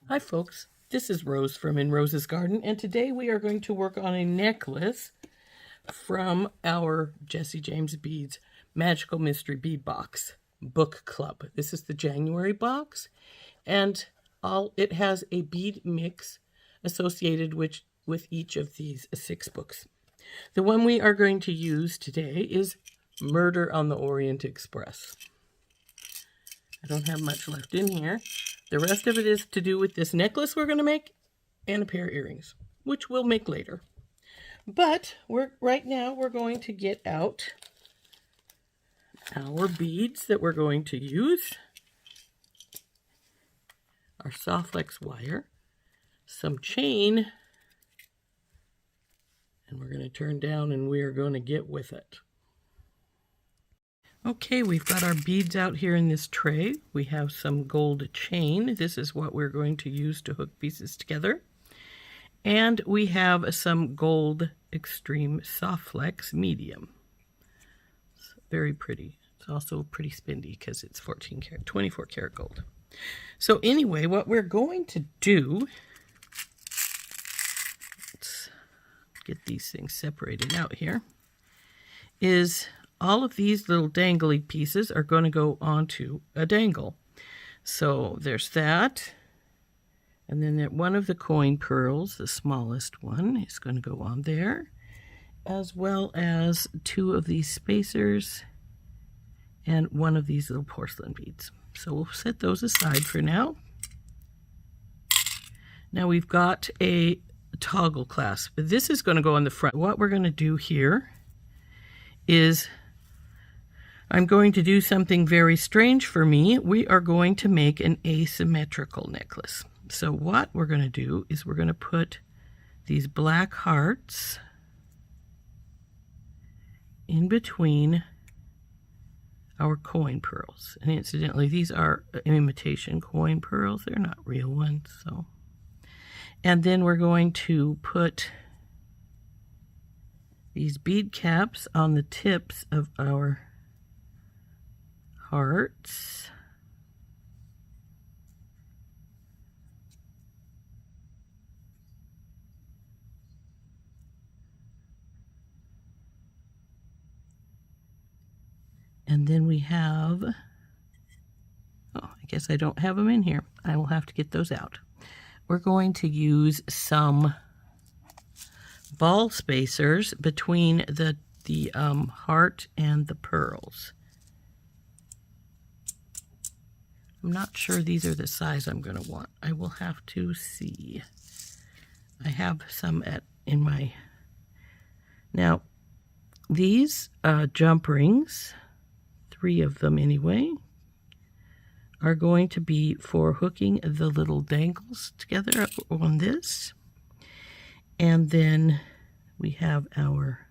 Hi folks, this is Rose from In Rose's Garden, and today we are going to work on a necklace from our Jesse James Beads Magical Mystery Bead Box Book Club. This is the January box, and it has a bead mix associated with each of these 6 books. The one we are going to use today is Murder on the Orient Express. I don't have much left in here. The rest of it is to do with this necklace we're going to make and a pair of earrings, which we'll make later. But right now we're going to get out our beads that we're going to use, our soft flex wire, some chain, and we're going to turn down and we are going to get with it. Okay, we've got our beads out here in this tray. We have some gold chain. This is what we're going to use to hook pieces together. And we have some gold extreme soft flex medium. It's very pretty. It's also pretty spendy because it's 24 karat gold. So anyway, what we're going to do, let's get these things separated out here, is all of these little dangly pieces are going to go onto a dangle. So there's that. And then one of the coin pearls, the smallest one, is going to go on there, as well as 2 of these spacers and 1 of these little porcelain beads. So we'll set those aside for now. Now we've got a toggle clasp. This is going to go on the front. What we're going to do here is I'm going to do something very strange for me. We are going to make an asymmetrical necklace. So what we're going to do is we're going to put these black hearts in between our coin pearls. And incidentally, these are imitation coin pearls. They're not real ones. So, and then we're going to put these bead caps on the tips of our hearts. And then we have, I guess I don't have them in here. I will have to get those out. We're going to use some ball spacers between the heart and the pearls. I'm not sure these are the size I'm going to want. I will have to see. I have some in my... Now, these jump rings, 3 of them anyway, are going to be for hooking the little dangles together on this. And then we have our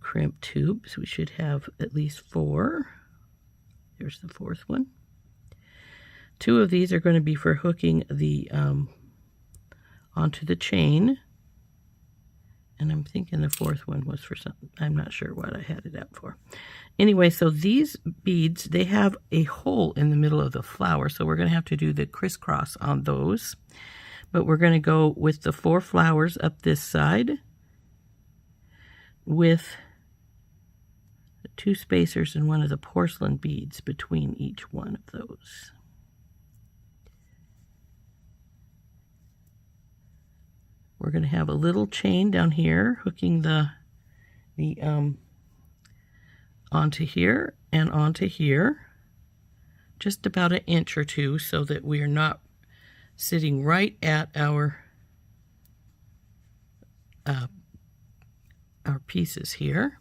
crimp tubes. We should have at least 4. Here's the 4th one. 2 of these are going to be for hooking the onto the chain, and I'm thinking the 4th one was for something. I'm not sure what I had it out for. Anyway, so these beads, they have a hole in the middle of the flower, so we're going to have to do the crisscross on those. But we're going to go with the 4 flowers up this side with 2 spacers and 1 of the porcelain beads between each one of those. We're going to have a little chain down here hooking the onto here and onto here, just about an inch or 2, so that we are not sitting right at our pieces here.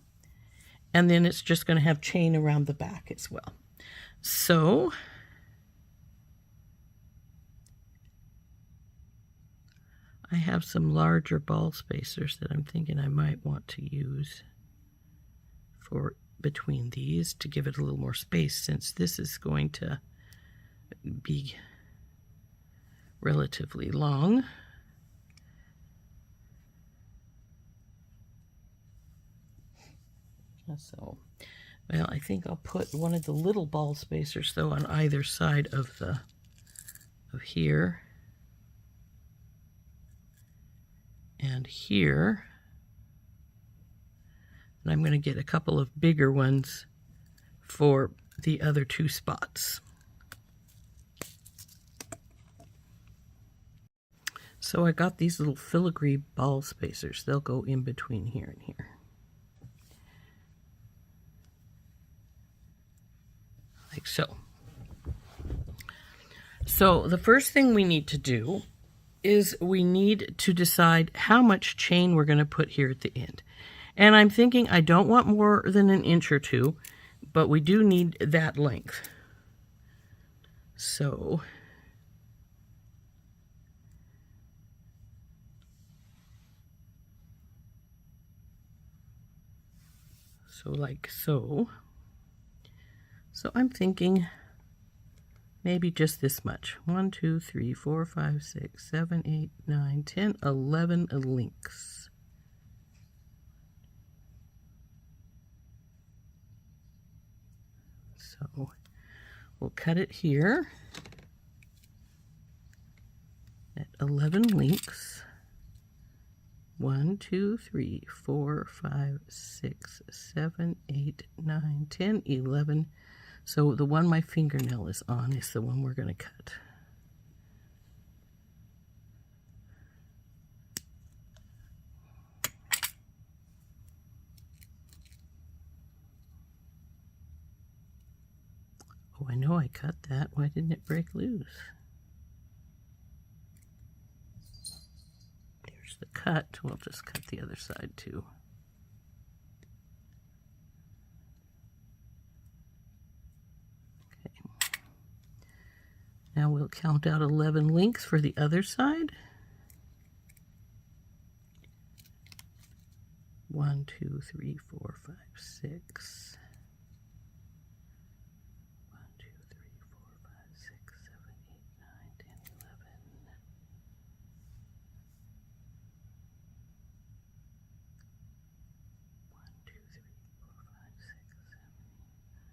And then it's just going to have chain around the back as well. So I have some larger ball spacers that I'm thinking I might want to use for between these to give it a little more space, since this is going to be relatively long. So, well, I think I'll put one of the little ball spacers though on either side of of here and here. And I'm going to get a couple of bigger ones for the other two spots. So I got these little filigree ball spacers. They'll go in between here and here. Like so. So the first thing we need to do is we need to decide how much chain we're going to put here at the end. And I'm thinking I don't want more than an inch or two, but we do need that length. So like so. So I'm thinking maybe just this much. 1, 2, 3, 4, 5, 6, 7, 8, 9, 10, 11 links. So we'll cut it here at 11 links. 1, 2, 3, 4, 5, 6, 7, 8, 9, 10, 11. So the one my fingernail is on is the one we're going to cut. Oh, I know I cut that. Why didn't it break loose? There's the cut. We'll just cut the other side too. Okay. Now we'll count out 11 links for the other side. 1, 2, 3, 4, 5, 6. 1, 2, 3, 4, 5, 6, 7, 8, 9, 10, 11. 1, 2, 3, 4, 5, 6, 7, 8, 9.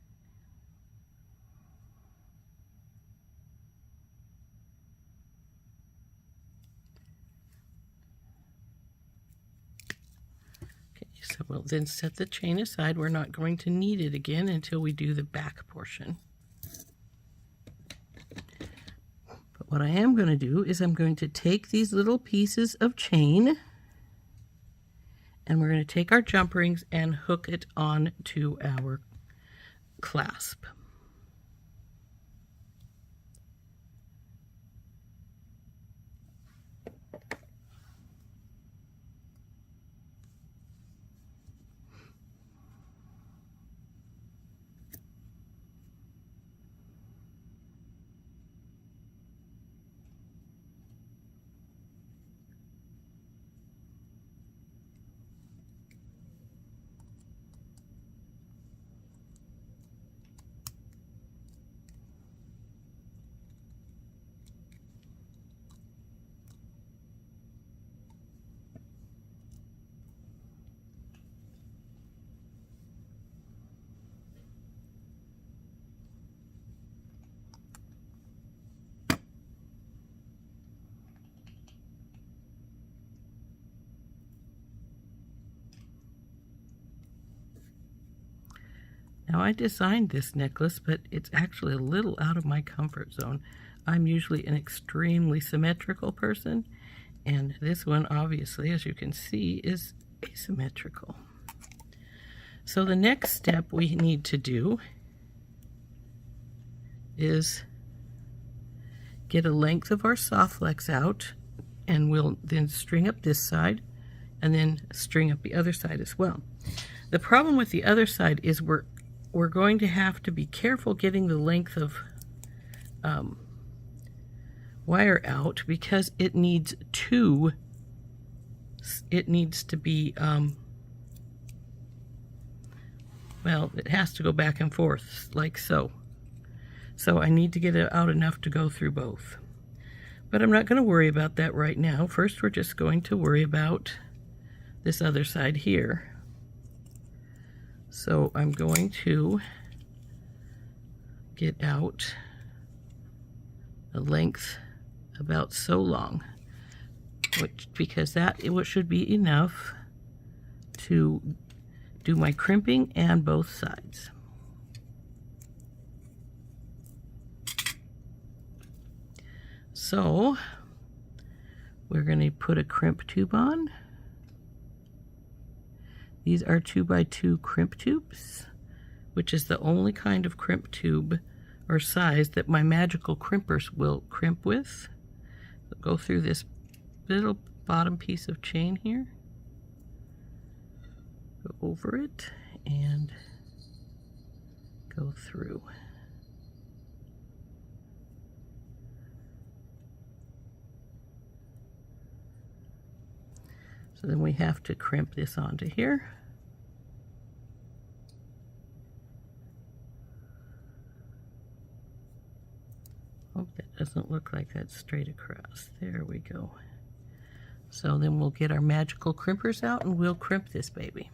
Okay, so we'll then set the chain aside. We're not going to need it again until we do the back portion. But what I am going to do is I'm going to take these little pieces of chain and we're going to take our jump rings and hook it on to our clasp. Now I designed this necklace, but it's actually a little out of my comfort zone. I'm usually an extremely symmetrical person, and this one obviously, as you can see, is asymmetrical. So the next step we need to do is get a length of our soft flex out, and we'll then string up this side and then string up the other side as well. The problem with the other side is we're going to have to be careful getting the length of wire out, because it needs to be, well, it has to go back and forth like so. So I need to get it out enough to go through both. But I'm not going to worry about that right now. First, we're just going to worry about this other side here. So I'm going to get out a length about so long, because it should be enough to do my crimping and both sides. So we're going to put a crimp tube on. These are 2x2 crimp tubes, which is the only kind of crimp tube or size that my magical crimpers will crimp with. So go through this little bottom piece of chain here, go over it and go through. So then we have to crimp this onto here. Oh, that doesn't look like that's straight across. There we go. So then we'll get our magical crimpers out and we'll crimp this baby.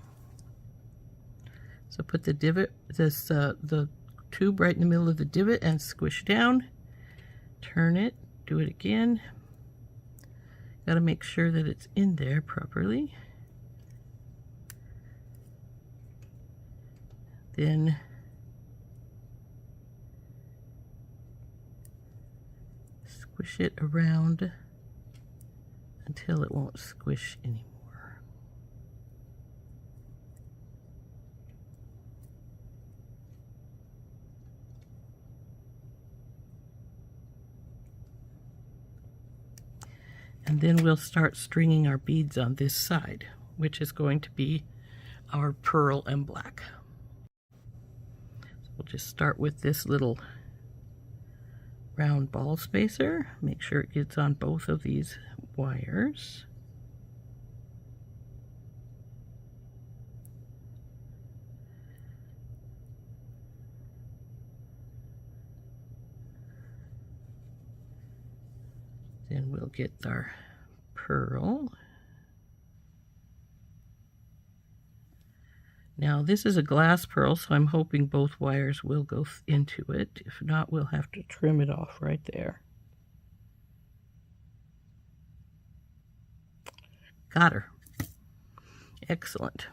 So put the divot, the tube right in the middle of the divot and squish down. Turn it, do it again. Got to make sure that it's in there properly. Then squish it around until it won't squish anymore. And then we'll start stringing our beads on this side, which is going to be our pearl and black. So we'll just start with this little round ball spacer. Make sure it gets on both of these wires. Then we'll get our pearl. Now this is a glass pearl, so I'm hoping both wires will go into it. If not, we'll have to trim it off right there. Got her. Excellent.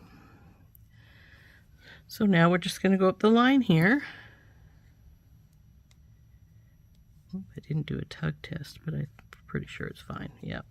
So now we're just going to go up the line here. I didn't do a tug test, but I'm pretty sure it's fine. Yep.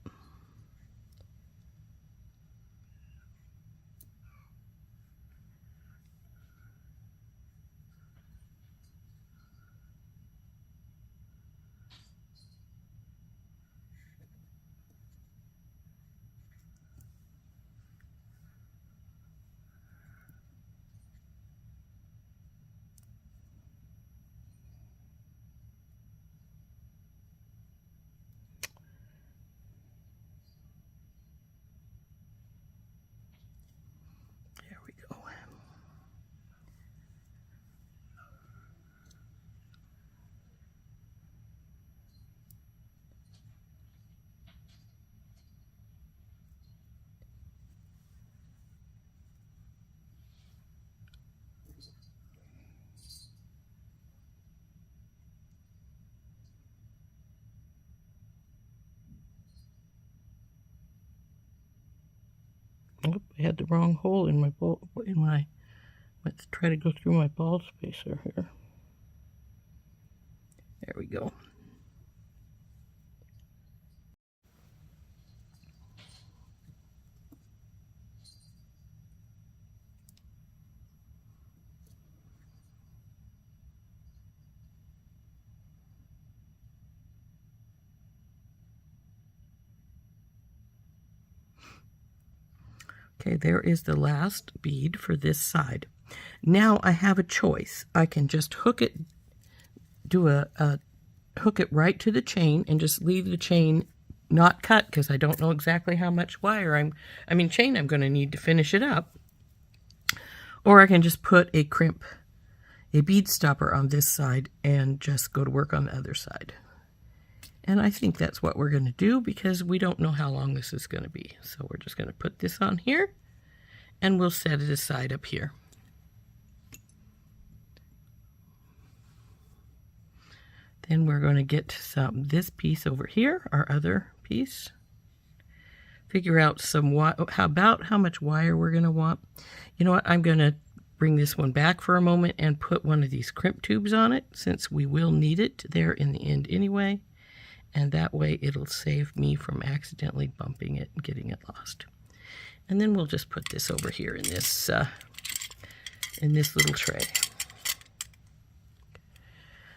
Oh, I had the wrong hole in my ball. Let's try to go through my ball spacer here. There we go. Okay, there is the last bead for this side. Now I have a choice. I can just hook it, hook it right to the chain and just leave the chain not cut because I don't know exactly how much wire chain I'm going to need to finish it up. Or I can just put a crimp, a bead stopper on this side and just go to work on the other side. And I think that's what we're going to do because we don't know how long this is going to be. So we're just going to put this on here and we'll set it aside up here. Then we're going to get this piece over here, our other piece. Figure out how much wire we're going to want. You know what? I'm going to bring this one back for a moment and put one of these crimp tubes on it, since we will need it there in the end anyway. And that way it'll save me from accidentally bumping it and getting it lost. And then we'll just put this over here in this little tray.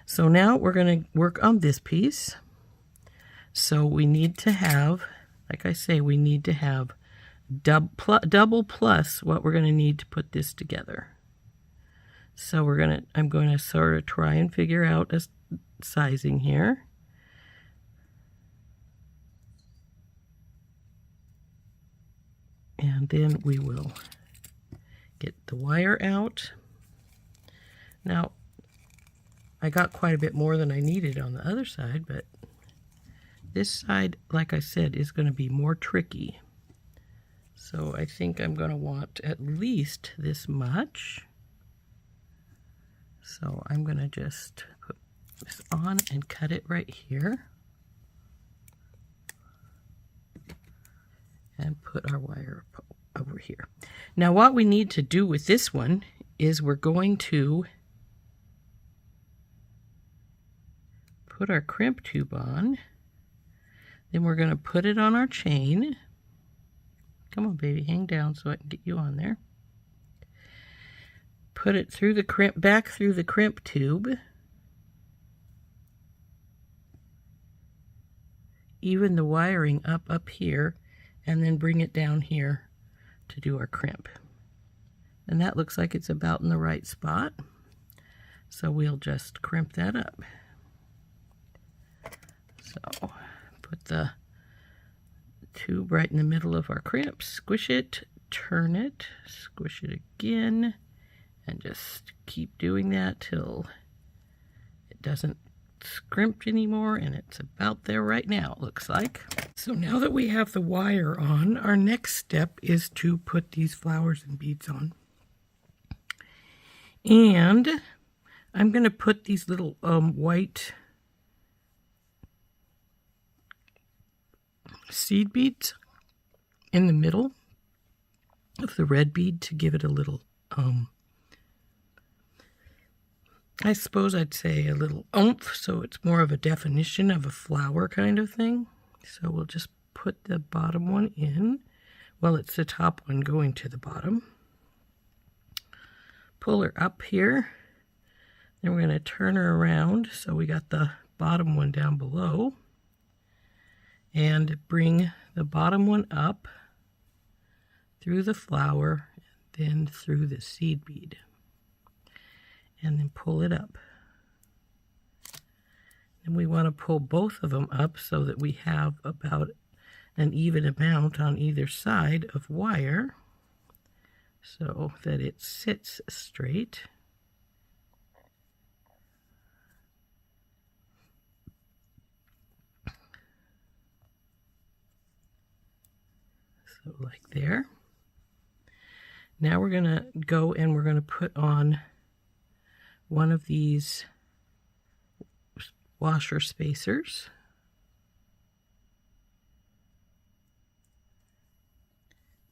So now we're going to work on this piece. So we need to have, like I say, we need to have double plus what we're going to need to put this together. So I'm going to sort of try and figure out a sizing here. And then we will get the wire out. Now, I got quite a bit more than I needed on the other side, but this side, like I said, is going to be more tricky. So I think I'm going to want at least this much. So I'm going to just put this on and cut it right here. And put our wire over here. Now what we need to do with this one is we're going to put our crimp tube on. Then we're going to put it on our chain. Come on, baby, hang down so I can get you on there. Put it through the crimp, back through the crimp tube. Even the wiring up here, and then bring it down here to do our crimp. And that looks like it's about in the right spot. So we'll just crimp that up. So put the tube right in the middle of our crimp, squish it, turn it, squish it again, and just keep doing that till it doesn't scrimp anymore, and it's about there right now, it looks like. So now that we have the wire on, our next step is to put these flowers and beads on. And I'm going to put these little white seed beads in the middle of the red bead to give it a little I suppose I'd say a little oomph, so it's more of a definition of a flower kind of thing. So we'll just put the bottom one in. Well, it's the top one going to the bottom. Pull her up here. Then we're going to turn her around so we got the bottom one down below. And bring the bottom one up through the flower, then through the seed bead. And then pull it up. And we want to pull both of them up so that we have about an even amount on either side of wire so that it sits straight. So like there. Now we're going to go and we're going to put on one of these washer spacers.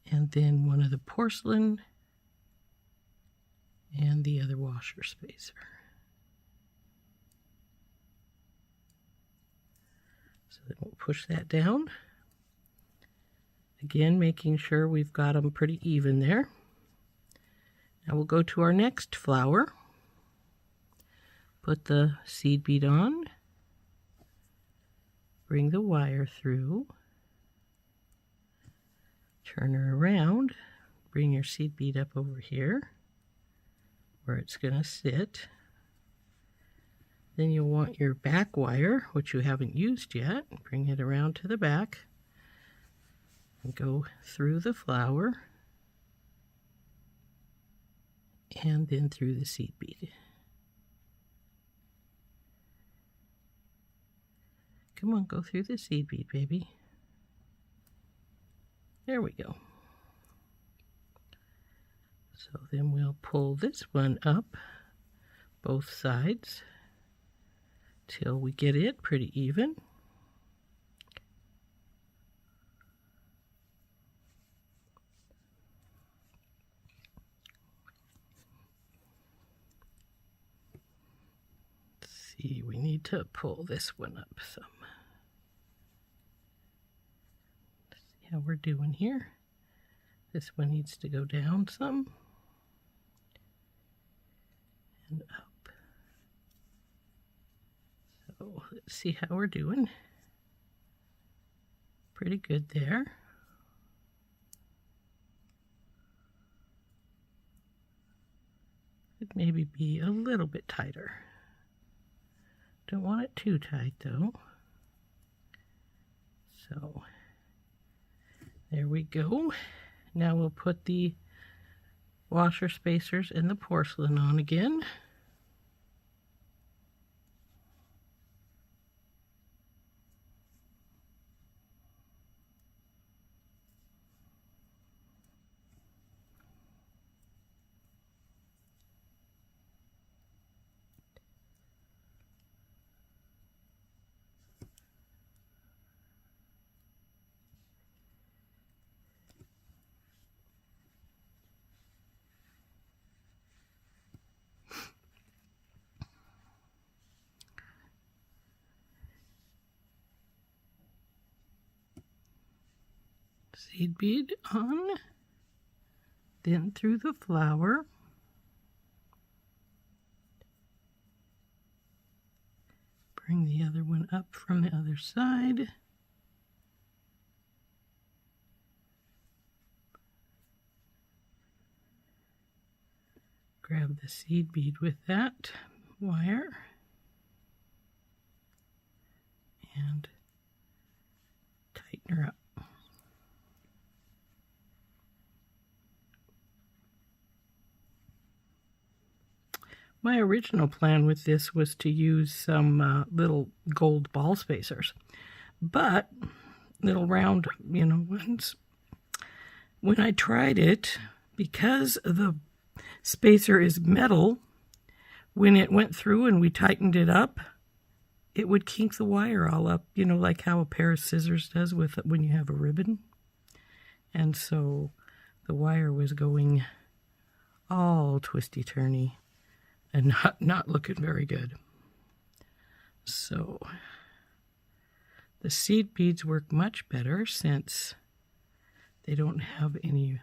And then one of the porcelain and the other washer spacer. So then we'll push that down. Again, making sure we've got them pretty even there. Now we'll go to our next flower. Put the seed bead on. Bring the wire through. Turn her around. Bring your seed bead up over here where it's going to sit. Then you'll want your back wire, which you haven't used yet. Bring it around to the back. And go through the flower. And then through the seed bead. Come on, go through the seed bead, baby. There we go. So then we'll pull this one up, both sides, till we get it pretty even. Let's see, we need to pull this one up some. Let's see how we're doing here. This one needs to go down some and up. So let's see how we're doing. Pretty good there. Could maybe be a little bit tighter. Don't want it too tight though. So there we go. Now we'll put the washer spacers and the porcelain on again. Seed bead on, then through the flower. Bring the other one up from the other side. Grab the seed bead with that wire and tighten her up. My original plan with this was to use some little gold ball spacers, but little round, ones. When I tried it, because the spacer is metal, when it went through and we tightened it up, it would kink the wire all up, like how a pair of scissors does with when you have a ribbon. And so the wire was going all twisty-turny and not looking very good. So the seed beads work much better since they don't have any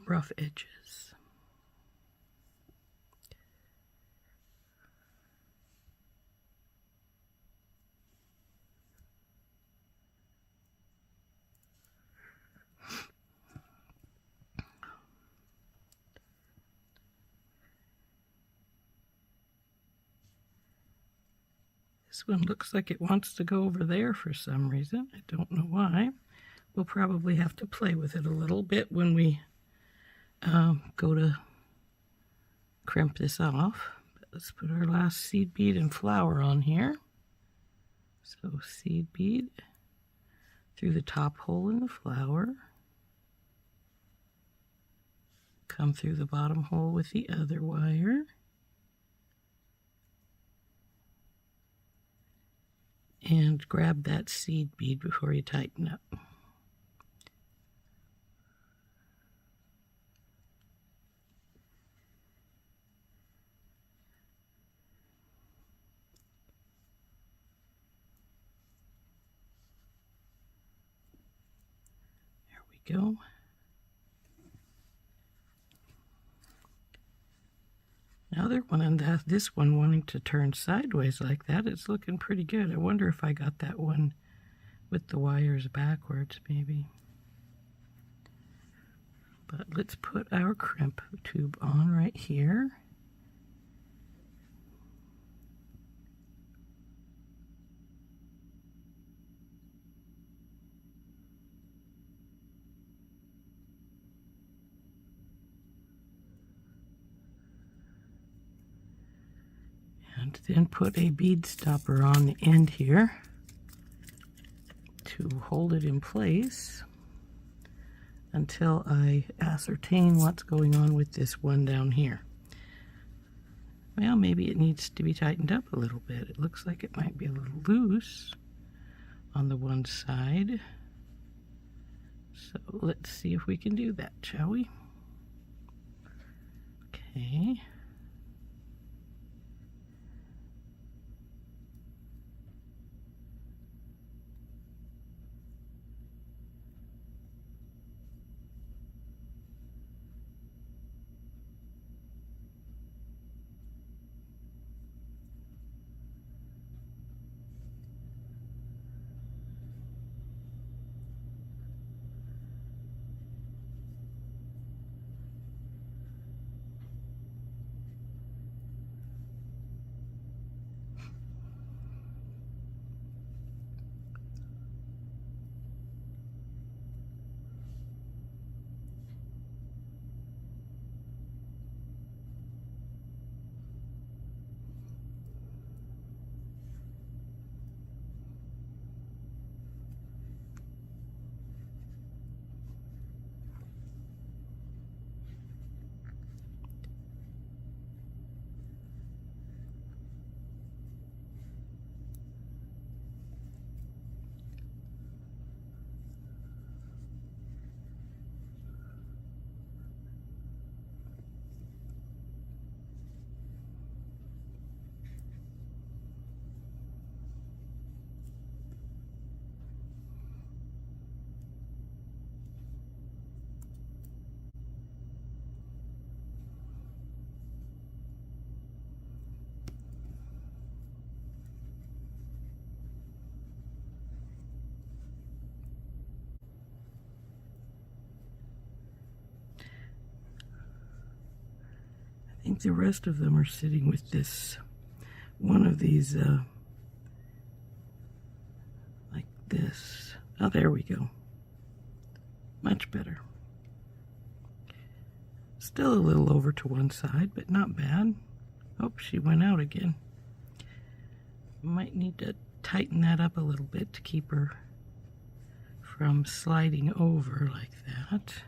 rough edges. This one looks like it wants to go over there for some reason. I don't know why. We'll probably have to play with it a little bit when we go to crimp this off. But let's put our last seed bead and flower on here. So seed bead through the top hole in the flower. Come through the bottom hole with the other wire. And grab that seed bead before you tighten up. There we go. Now they're this one wanting to turn sideways like that. It's looking pretty good. I wonder if I got that one with the wires backwards, maybe. But let's put our crimp tube on right here. And then put a bead stopper on the end here to hold it in place until I ascertain what's going on with this one down here. Well, maybe it needs to be tightened up a little bit. It looks like it might be a little loose on the one side. So let's see if we can do that, shall we? Okay. I think the rest of them are sitting with this, one of these, like this. Oh, there we go. Much better. Still a little over to one side, but not bad. Oh, she went out again. Might need to tighten that up a little bit to keep her from sliding over like that.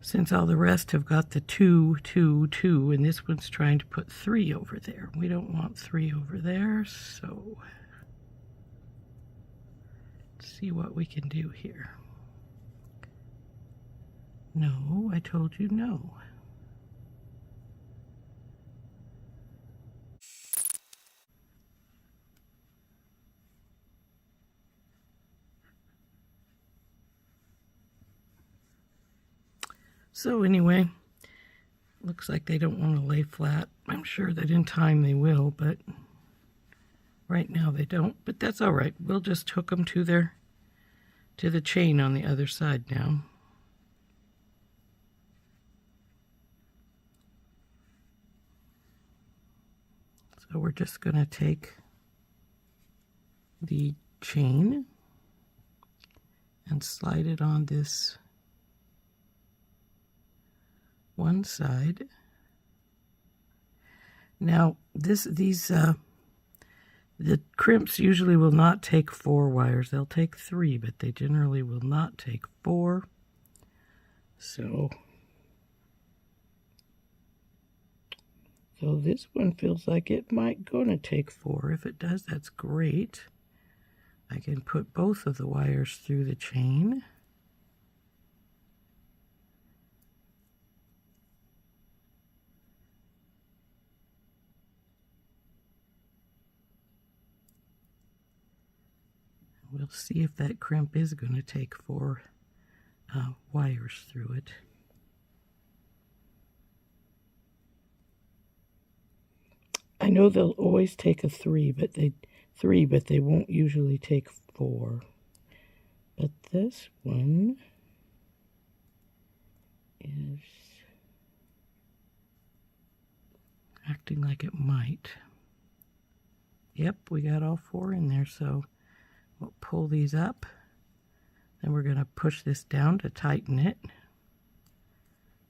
Since all the rest have got the 2, 2, 2, and this one's trying to put 3 over there. We don't want 3 over there, so let's see what we can do here. No, I told you no. So anyway, looks like they don't want to lay flat. I'm sure that in time they will, but right now they don't. But that's all right. We'll just hook them to the chain on the other side now. So we're just going to take the chain and slide it on this one side. Now the crimps usually will not take 4 wires. They'll take 3, but they generally will not take 4. So this one feels like it might gonna take 4. If it does, that's great. I can put both of the wires through the chain. We'll see if that crimp is going to take 4 wires through it. I know they'll always take a 3, but they won't usually take 4. But this one is acting like it might. Yep, we got all 4 in there, so we'll pull these up. Then we're going to push this down to tighten it.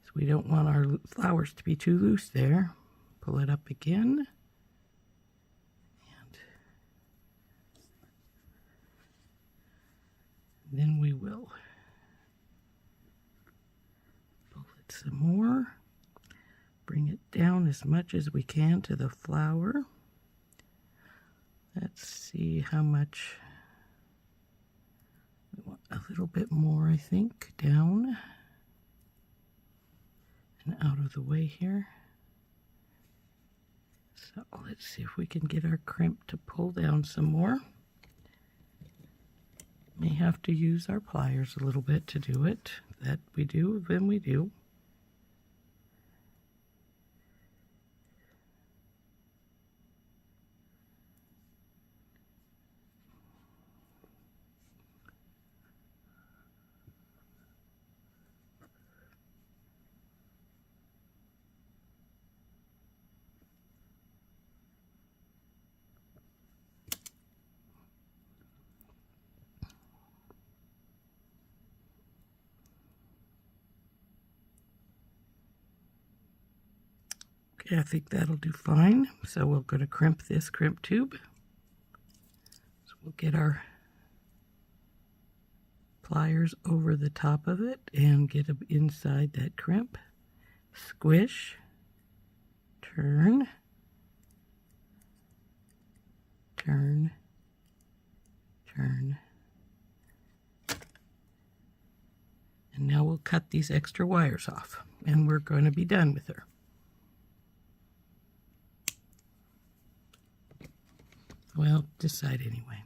So we don't want our flowers to be too loose there. Pull it up again. And then we will pull it some more. Bring it down as much as we can to the flower. Let's see how much. We want a little bit more, I think, down and out of the way here. So let's see if we can get our crimp to pull down some more. May have to use our pliers a little bit to do it. That we do, then we do. Okay, I think that'll do fine. So we're going to crimp this crimp tube. So we'll get our pliers over the top of it and get them inside that crimp. Squish, turn, turn, turn. And now we'll cut these extra wires off, and we're going to be done with her. Well, decide anyway.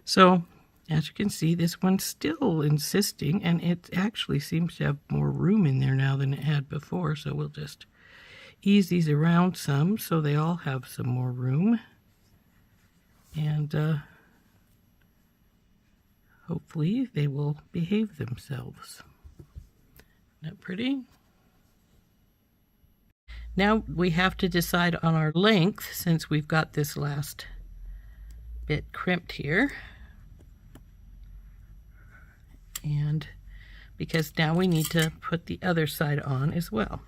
So, as you can see, this one's still insisting, and it actually seems to have more room in there now than it had before, so we'll just ease these around some so they all have some more room. And hopefully they will behave themselves. Isn't that pretty? Now we have to decide on our length, since we've got this last bit crimped here. And because now we need to put the other side on as well.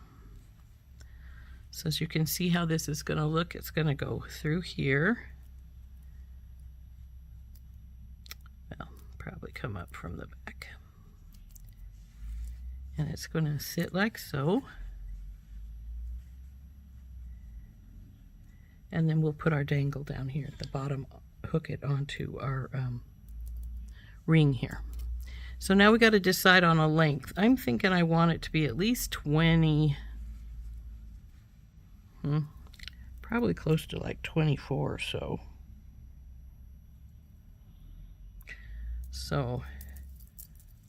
So as you can see how this is going to look, it's going to go through here. Well, probably come up from the back. And it's going to sit like so. And then we'll put our dangle down here at the bottom, hook it onto our ring here. So now we got to decide on a length. I'm thinking I want it to be at least 20, probably close to like 24 or so. So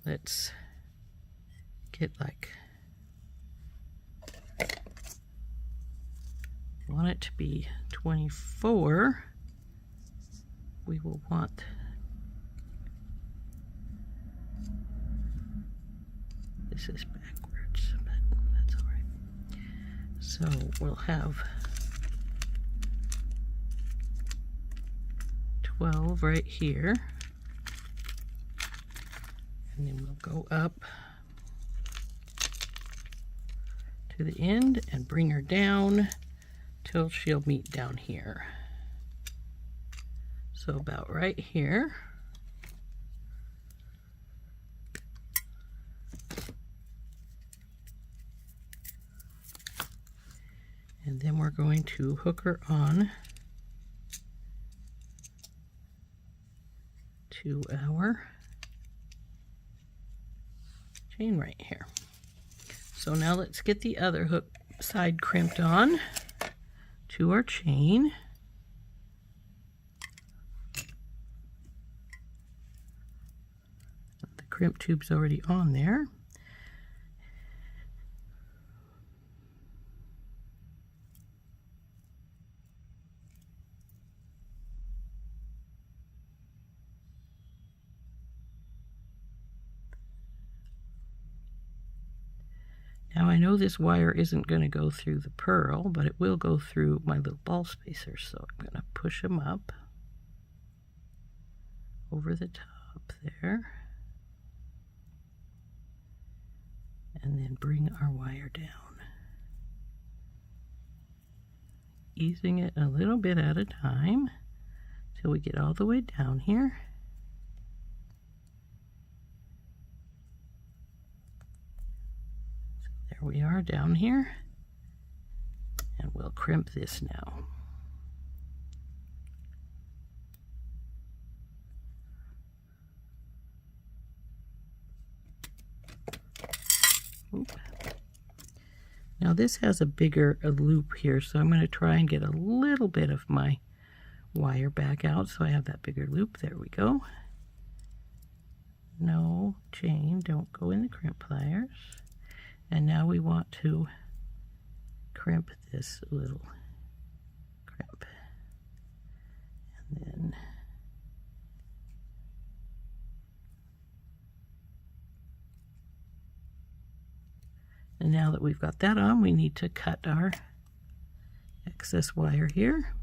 let's get like, I want it to be 24. We will want this is backwards, but that's all right. So we'll have 12 right here, and then we'll go up to the end and bring her down till she'll meet down here. So about right here. And then we're going to hook her on to our chain right here. So now let's get the other hook side crimped on to our chain. The crimp tube's already on there. Now I know this wire isn't going to go through the pearl, but it will go through my little ball spacers, so I'm going to push them up over the top there, and then bring our wire down, easing it a little bit at a time till we get all the way down here. We are down here, we'll crimp this now. Oop. Now this has a bigger loop here, so I'm going to try and get a little bit of my wire back out so I have that bigger loop. There we go. No chain, don't go in the crimp pliers. And now we want to crimp this little crimp. And then now that we've got that on, we need to cut our excess wire here.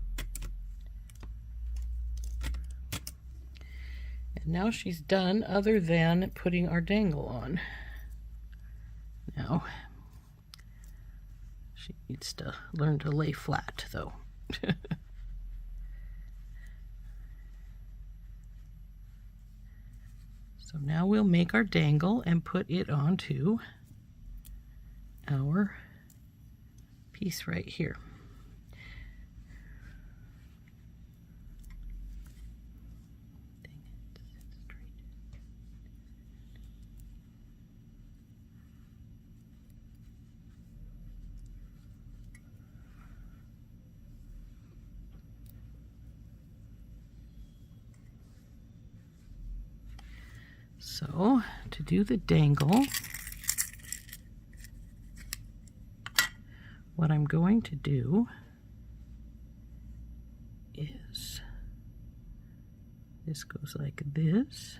And now she's done, other than putting our dangle on. Now, she needs to learn to lay flat, though. So now we'll make our dangle and put it onto our piece right here. So, to do the dangle, what I'm going to do is, this goes like this.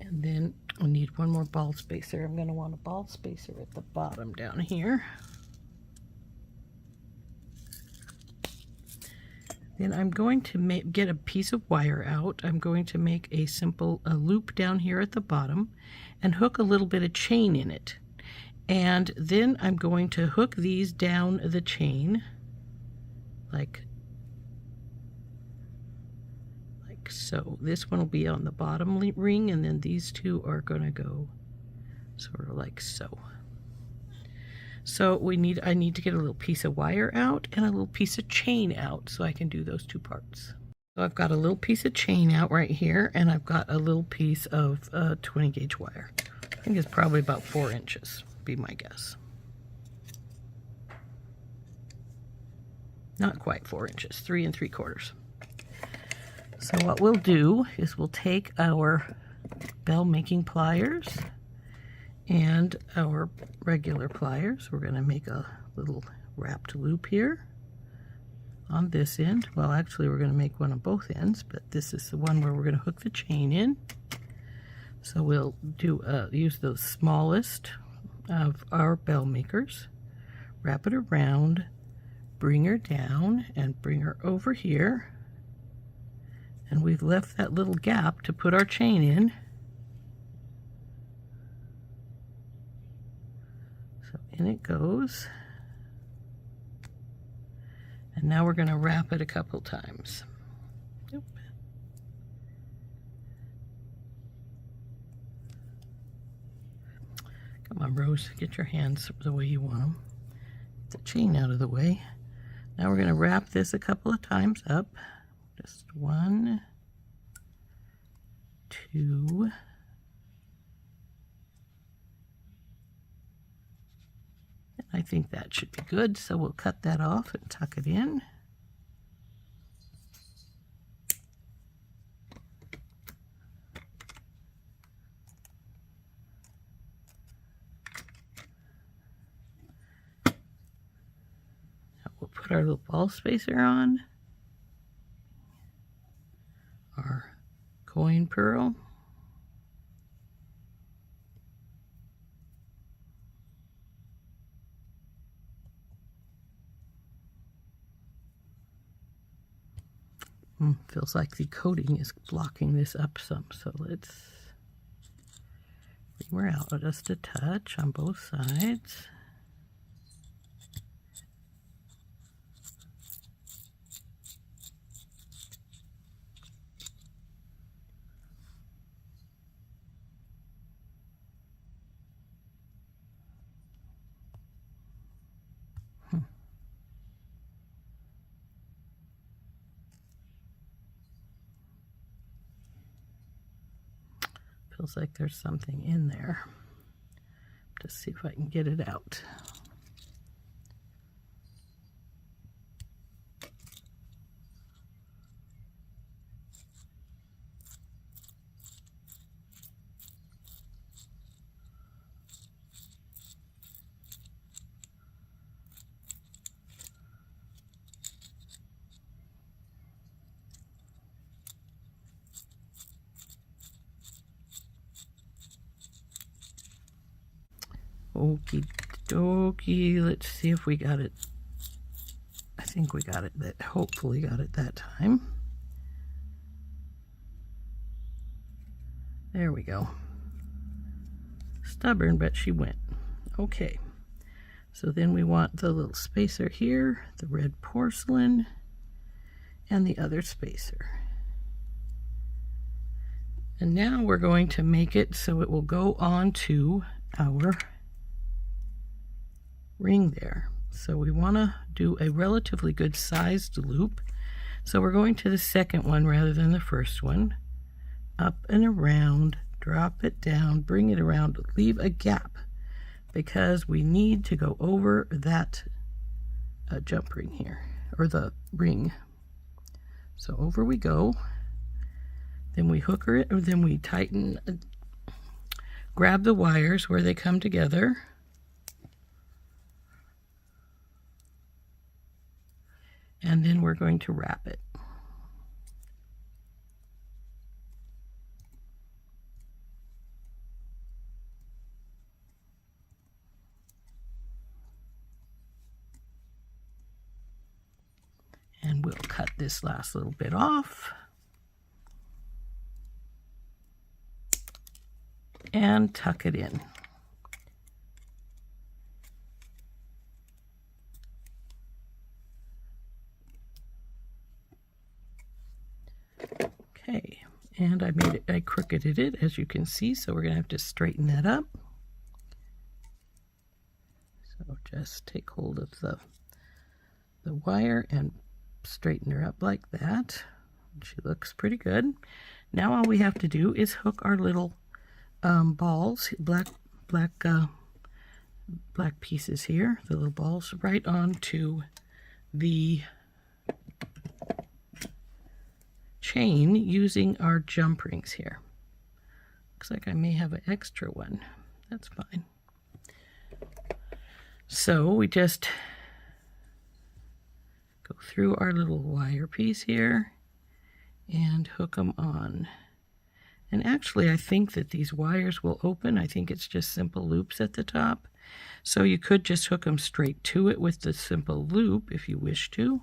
And then I need one more ball spacer. I'm going to want a ball spacer at the bottom down here. Then I'm going to get a piece of wire out. I'm going to make a simple loop down here at the bottom and hook a little bit of chain in it. And then I'm going to hook these down the chain like so. This one will be on the bottom ring, and then these two are going to go sort of like so. So I need to get a little piece of wire out and a little piece of chain out so I can do those two parts. So I've got a little piece of chain out right here, and I've got a little piece of 20 gauge wire. I think it's probably about 4 inches, be my guess. Not quite 4 inches, 3 3/4. So what we'll do is we'll take our bell making pliers and our regular pliers. We're going to make a little wrapped loop here on this end. Well, actually we're going to make one on both ends, but this is the one where we're going to hook the chain in. So we'll use the smallest of our bell makers, wrap it around, bring her down, and bring her over here. And we've left that little gap to put our chain in. In it goes. And now we're going to wrap it a couple times. Yep. Come on, Rose, get your hands the way you want them. Get the chain out of the way. Now we're going to wrap this a couple of times up. Just 1, 2, I think that should be good, so we'll cut that off and tuck it in. Now we'll put our little ball spacer on, our coin pearl. Feels like the coating is blocking this up some, so let's bring her out just a touch on both sides. Feels like there's something in there. Just see if I can get it out. Okie dokie, let's see if we got it. I think we got it, hopefully got it that time. There we go. Stubborn, but she went. Okay, so then we want the little spacer here, the red porcelain, and the other spacer. And now we're going to make it so it will go on to our ring there. So we want to do a relatively good sized loop. So we're going to the second one rather than the first one. Up and around, drop it down, bring it around, leave a gap because we need to go over that jump ring here, or the ring. So over we go. Then we hooker it, or then we tighten, grab the wires where they come together. And then we're going to wrap it. And we'll cut this last little bit off. And tuck it in. Okay, and I crookeded it, as you can see, so we're going to have to straighten that up. So just take hold of the wire and straighten her up like that. She looks pretty good. Now all we have to do is hook our little balls, black pieces here, the little balls, right onto the chain using our jump rings here. Looks like I may have an extra one. That's fine. So we just go through our little wire piece here and hook them on. And actually I think that these wires will open. I think it's just simple loops at the top. So you could just hook them straight to it with the simple loop if you wish to.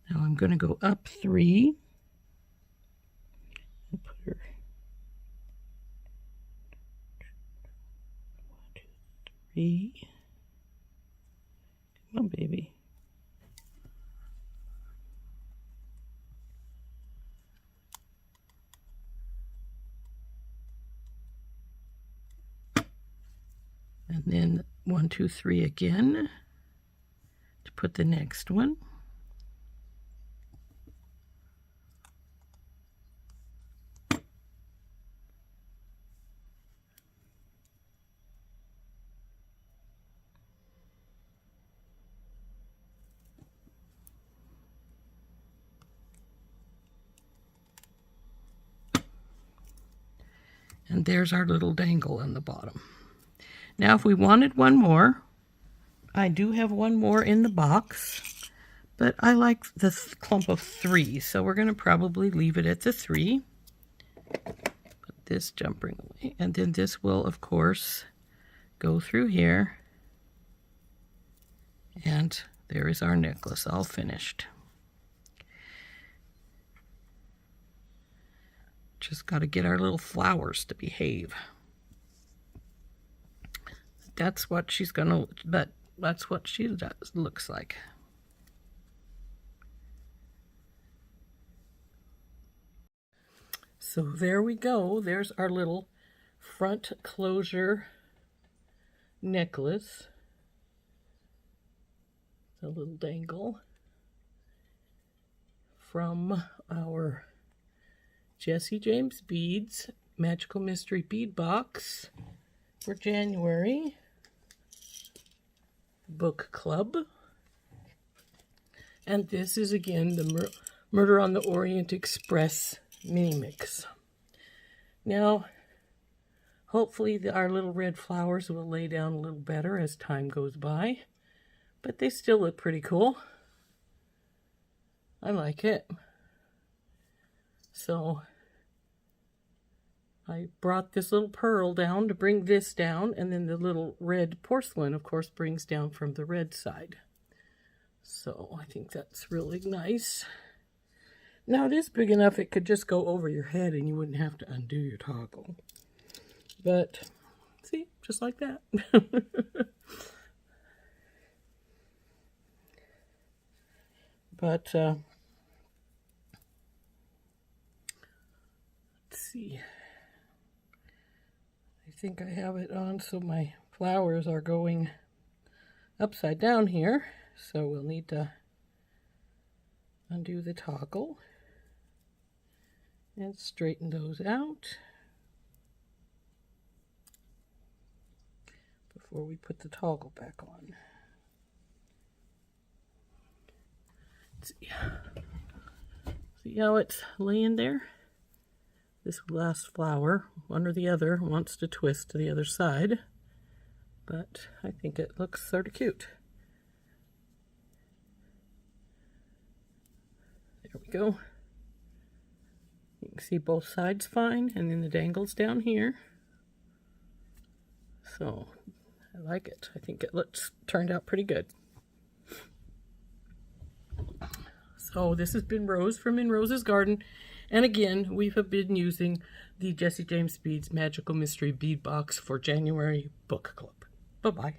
Now I'm going to go up 3 and put her 1, 2, 3. Come on, baby. And then 1, 2, 3 again to put the next one. And there's our little dangle on the bottom. Now if we wanted one more, I do have one more in the box, but I like the clump of 3, so we're going to probably leave it at the 3. Put this jump ring away, and then this will, of course, go through here, and there is our necklace all finished. Just got to get our little flowers to behave. That's what she's gonna, but that's what she does, looks like. So there we go. There's our little front closure necklace. A little dangle from our Jesse James Beads Magical Mystery Bead Box for January Book Club. And this is again the Murder on the Orient Express mini mix. Now, hopefully our little red flowers will lay down a little better as time goes by. But they still look pretty cool. I like it. So I brought this little pearl down to bring this down, and then the little red porcelain, of course, brings down from the red side. So I think that's really nice. Now it is big enough it could just go over your head and you wouldn't have to undo your toggle. But see, just like that. But, let's see. I think I have it on so my flowers are going upside down here. So we'll need to undo the toggle and straighten those out before we put the toggle back on. See how it's laying there? This last flower, one or the other, wants to twist to the other side, but I think it looks sort of cute. There we go. You can see both sides fine, and then the dangles down here. So I like it. I think it turned out pretty good. So this has been Rose from In Rose's Garden. And again, we have been using the Jesse James Beads Magical Mystery Bead Box for January Book Club. Bye-bye.